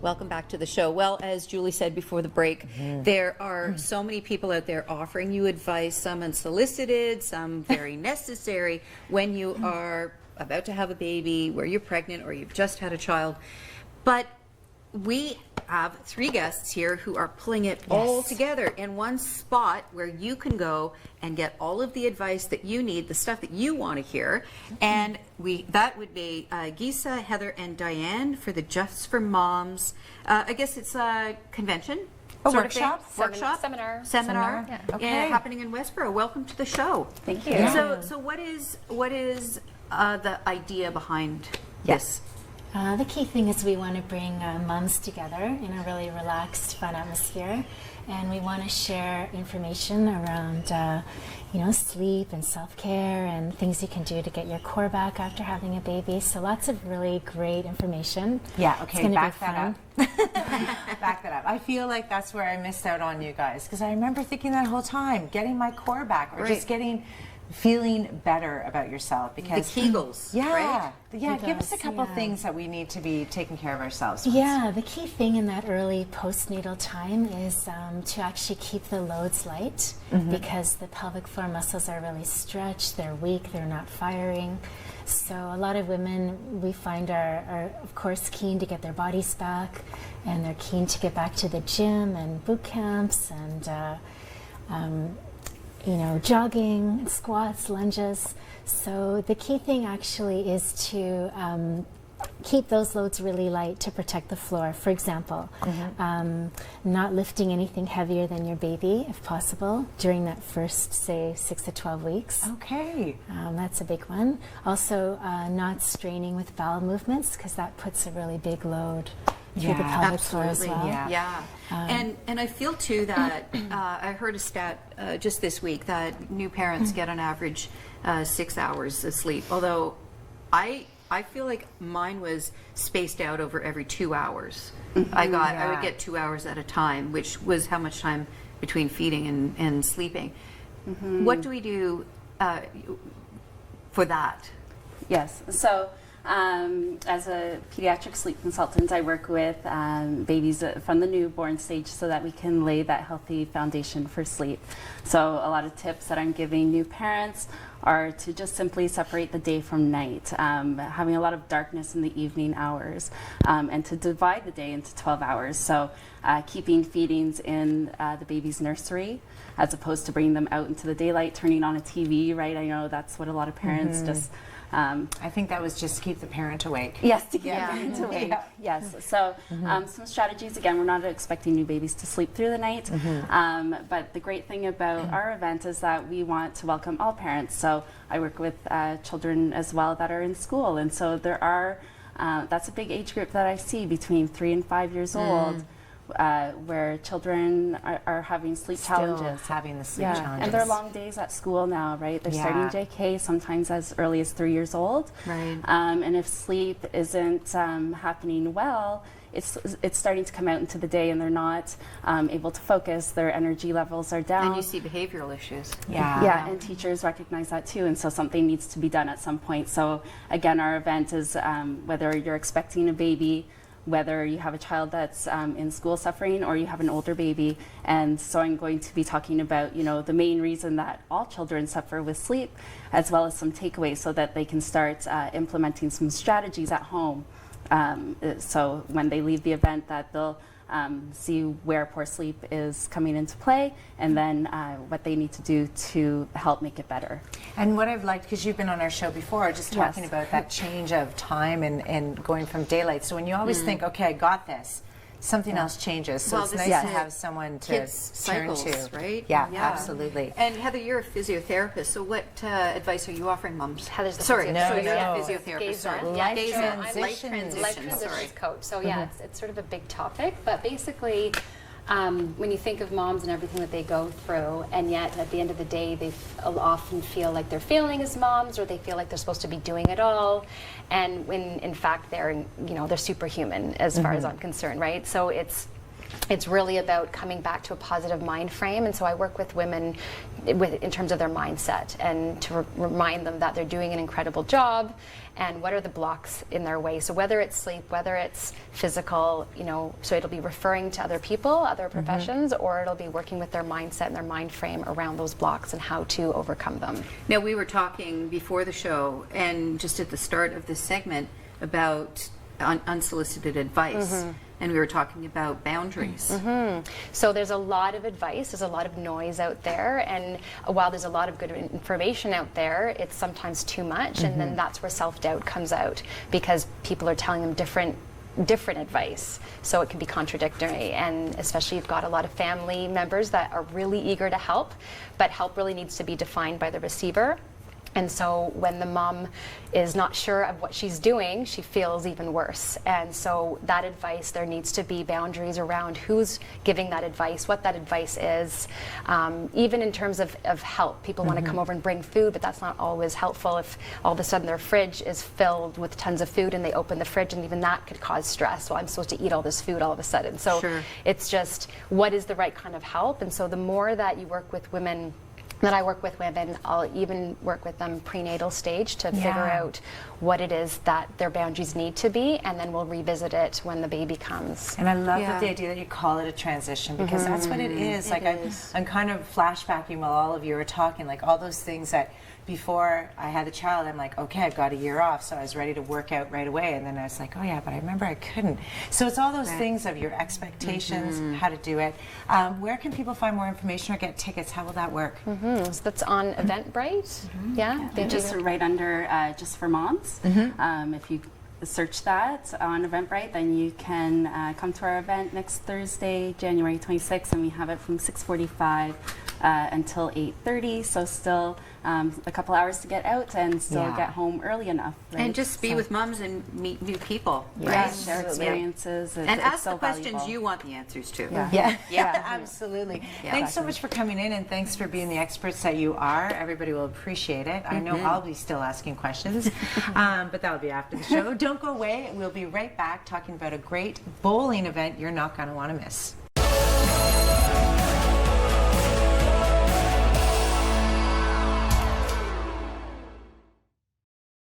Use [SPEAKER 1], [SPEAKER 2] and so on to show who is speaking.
[SPEAKER 1] Welcome back to the show. Well, as Julie said before the break, there are so many people out there offering you advice, some unsolicited, some very necessary, when you are about to have a baby, where you're pregnant, or you've just had a child. But we have 3 guests here who are pulling it all together in one spot where you can go and get all of the advice that you need, the stuff that you want to hear. And that would be Gesa, Heather, and Diane for the Just for Moms. I guess it's a convention.
[SPEAKER 2] Workshop?
[SPEAKER 1] Seminar.
[SPEAKER 2] Yeah. Okay.
[SPEAKER 1] Happening in Westboro. Welcome to the show.
[SPEAKER 3] Thank you.
[SPEAKER 1] Yeah. So what is the idea behind this?
[SPEAKER 4] The key thing is we want to bring moms together in a really relaxed, fun atmosphere, and we want to share information around, sleep and self-care and things you can do to get your core back after having a baby. So lots of really great information.
[SPEAKER 2] Yeah, okay, back that
[SPEAKER 4] fun.
[SPEAKER 2] up. Back that up. I feel like that's where I missed out on you guys, because I remember thinking that whole time, getting my core back, or just feeling better about yourself, because
[SPEAKER 1] the Kegels, right?
[SPEAKER 2] Yeah, give us a couple things that we need to be taking care of ourselves with.
[SPEAKER 4] Yeah, the key thing in that early postnatal time is to actually keep the loads light, because the pelvic floor muscles are really stretched, they're weak, they're not firing. So a lot of women we find are of course keen to get their bodies back, and they're keen to get back to the gym and boot camps and jogging, squats, lunges. So the key thing actually is to keep those loads really light to protect the floor. For example, not lifting anything heavier than your baby, if possible, during that first, say, 6 to 12 weeks.
[SPEAKER 2] Okay.
[SPEAKER 4] That's a big one. Also, not straining with bowel movements, because that puts a really big load through the pelvic floor as well.
[SPEAKER 1] Yeah. And I feel too that I heard a stat just this week that new parents get on average 6 hours of sleep. Although I feel like mine was spaced out over every 2 hours. I would get 2 hours at a time, which was how much time between feeding and sleeping. What do we do for that?
[SPEAKER 3] Yes. So as a pediatric sleep consultant, I work with babies from the newborn stage so that we can lay that healthy foundation for sleep. So a lot of tips that I'm giving new parents are to just simply separate the day from night, having a lot of darkness in the evening hours, and to divide the day into 12 hours. So keeping feedings in the baby's nursery, as opposed to bringing them out into the daylight, turning on a TV, right? I know that's what a lot of parents just...
[SPEAKER 2] I think that was just to keep the parent awake.
[SPEAKER 3] Yes, to keep the parent awake. Yes. So some strategies. Again, we're not expecting new babies to sleep through the night, but the great thing about our event is that we want to welcome all parents. So I work with children as well that are in school, and so there are. That's a big age group that I see between 3 and 5 years old. Where children are having sleep challenges.
[SPEAKER 2] Having the sleep challenges.
[SPEAKER 3] And they're long days at school now, right? They're starting JK sometimes as early as 3 years old.
[SPEAKER 1] Right.
[SPEAKER 3] And if sleep isn't happening well, it's starting to come out into the day, and they're not able to focus. Their energy levels are down.
[SPEAKER 1] And you see behavioral issues.
[SPEAKER 3] Yeah, and teachers recognize that too, and so something needs to be done at some point. So again, our event is whether you're expecting a baby, whether you have a child that's in school suffering, or you have an older baby. And so I'm going to be talking about, the main reason that all children suffer with sleep, as well as some takeaways so that they can start implementing some strategies at home. So when they leave the event, that they'll see where poor sleep is coming into play, and then what they need to do to help make it better.
[SPEAKER 2] And what I've liked, because you've been on our show before, just talking about that change of time and going from daylight. So when you always think, okay, I got this, something else changes. So it's nice to have someone to turn to.
[SPEAKER 1] Right?
[SPEAKER 2] Yeah, absolutely.
[SPEAKER 1] And Heather, you're a physiotherapist, so what advice are you offering moms?
[SPEAKER 5] Heather's the
[SPEAKER 1] physiotherapist.
[SPEAKER 5] Gesa.
[SPEAKER 1] Sorry.
[SPEAKER 5] Life transitions coach. So it's sort of a big topic, but basically when you think of moms and everything that they go through, and yet at the end of the day they often feel like they're failing as moms, or they feel like they're supposed to be doing it all, and when in fact they're superhuman as far as I'm concerned, right? So it's it's really about coming back to a positive mind frame. And so I work with women in terms of their mindset, and to remind them that they're doing an incredible job, and what are the blocks in their way. So whether it's sleep, whether it's physical, so it'll be referring to other people, other professions, or it'll be working with their mindset and their mind frame around those blocks and how to overcome them.
[SPEAKER 1] Now, we were talking before the show and just at the start of this segment about unsolicited advice. And we were talking about boundaries.
[SPEAKER 5] So there's a lot of advice, there's a lot of noise out there, and while there's a lot of good information out there, it's sometimes too much, and then that's where self-doubt comes out, because people are telling them different advice, so it can be contradictory. And especially you've got a lot of family members that are really eager to help, but help really needs to be defined by the receiver. And so when the mom is not sure of what she's doing, she feels even worse. And so that advice, there needs to be boundaries around who's giving that advice, what that advice is. Even in terms of help, people want to come over and bring food, but that's not always helpful if all of a sudden their fridge is filled with tons of food and they open the fridge, and even that could cause stress. Well, I'm supposed to eat all this food all of a sudden. So it's just, what is the right kind of help? And so the more that you work with women, that I work with women, I'll even work with them prenatal stage to figure out what it is that their boundaries need to be, and then we'll revisit it when the baby comes.
[SPEAKER 2] And I love the idea that you call it a transition, because that's what it is. I'm kind of flashbacking while all of you were talking, like all those things that before I had the child, I'm like, okay, I've got a year off, so I was ready to work out right away. And then I was like, oh yeah, but I remember I couldn't. So it's all those things of your expectations, how to do it. Where can people find more information or get tickets? How will that work?
[SPEAKER 5] So that's on Eventbrite.
[SPEAKER 3] Just right under Just for Moms. If you search that on Eventbrite, then you can come to our event next Thursday, January 26th, and we have it from 6:45 until 8:30. So still a couple hours to get out and still get home early enough. Right?
[SPEAKER 1] And just be with moms and meet new people.
[SPEAKER 3] Share experiences.
[SPEAKER 1] And ask the questions you want the answers to.
[SPEAKER 2] Absolutely. Thanks so much for coming in, and thanks for being the experts that you are. Everybody will appreciate it. I know I'll be still asking questions, but that'll be after the show. Don't go away. We'll be right back talking about a great bowling event you're not going to want to miss.